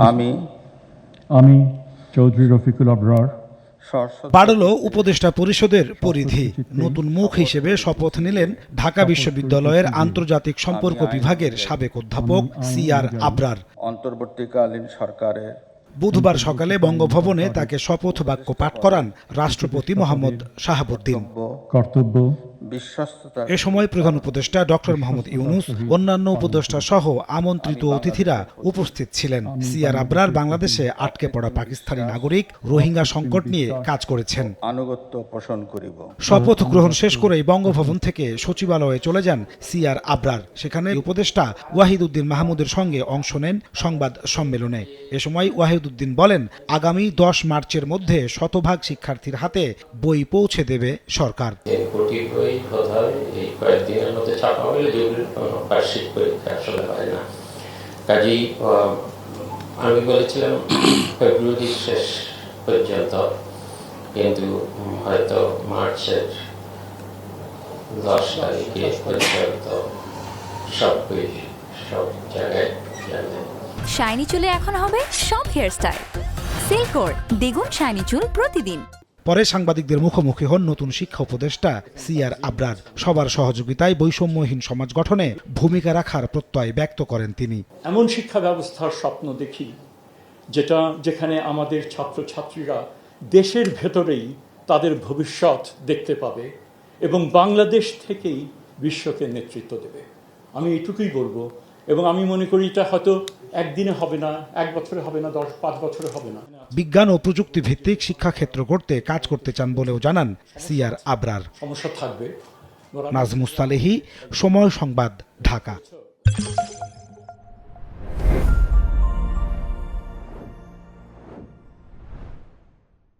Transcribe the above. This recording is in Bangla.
আমি চৌধুরী রফিকুল আবরার বাড়ল উপদেষ্টা পরিষদের পরিধি। নতুন মুখ হিসেবে শপথ নিলেন ঢাকা বিশ্ববিদ্যালয়ের আন্তর্জাতিক সম্পর্ক বিভাগের সাবেক অধ্যাপক CR আবরার। অন্তর্বর্তীকালীন সরকারের বুধবার সকালে বঙ্গভবনে তাকে শপথ বাক্য পাঠ করান রাষ্ট্রপতি মোহাম্মদ শাহাবুদ্দিন। কর্তব্য বিশ্বস্ততা এ সময় প্রধান উপদেষ্টা ডক্টর মোহাম্মদ ইউনূস, অন্যান্য উপদেষ্টা সহ আমন্ত্রিত অতিথিরা উপস্থিত ছিলেন। CR আবরার বাংলাদেশে আটকে পড়া পাকিস্তানি নাগরিক রোহিঙ্গা সংকট নিয়ে কাজ করেছেন। আনুগত্য পোষণ করিব। শপথ গ্রহণ শেষ করেই বঙ্গভবন থেকে সচিবালয়ে চলে যান CR আবরার। সেখানে উপদেষ্টা ওয়াহিদ উদ্দিন মাহমুদের সঙ্গে অংশ নেন সংবাদ সম্মেলনে। এ সময় ওয়াহিদ উদ্দিন বলেন, আগামী 10 মার্চের মধ্যে শতভাগ শিক্ষার্থীর হাতে বই পৌঁছে দেবে সরকার। এই কয়েকদিনের মধ্যে ছাপা হলে যেগুলো বার্ষিক পরীক্ষা আসলে হয় না। কাজেই আমি বলেছিলাম ফেব্রুয়ারি শেষ পর্যন্ত, কিন্তু হয়তো মার্চের 10 তারিখে পর্যন্ত সব জায়গায় যাবে। শাইনি চুলে এখন হবে সব হেয়ারস্টাইল। সিল্কোর দ্বিগুণ শাইনি চুল প্রতিদিন। পরে সাংবাদিকদের মুখোমুখি হন নতুন শিক্ষা উপদেষ্টা CR আবরার। সবার সহযোগিতায় বৈষম্যহীন সমাজ গঠনে ভূমিকা রাখার প্রত্যয় ব্যক্ত করেন তিনি। এমন শিক্ষা ব্যবস্থার স্বপ্ন দেখি যেখানে আমাদের ছাত্রছাত্রীরা দেশের ভেতরেই তাদের ভবিষ্যৎ দেখতে পাবে এবং বাংলাদেশ থেকেই বিশ্বকে নেতৃত্ব দেবে। আমি এটুকুই বলবো, এবং আমি মনে করি এটা হয়তো একদিনে হবে না, 1 বছরে হবে না, 5 বছরে হবে না। বিজ্ঞান ও প্রযুক্তি ভিত্তিক শিক্ষাক্ষেত্র গড়তে কাজ করতে চান বলেও জানান CR আবরার। সমস্যা থাকবে। নাজমুস সালেহী, সময় সংবাদ, ঢাকা।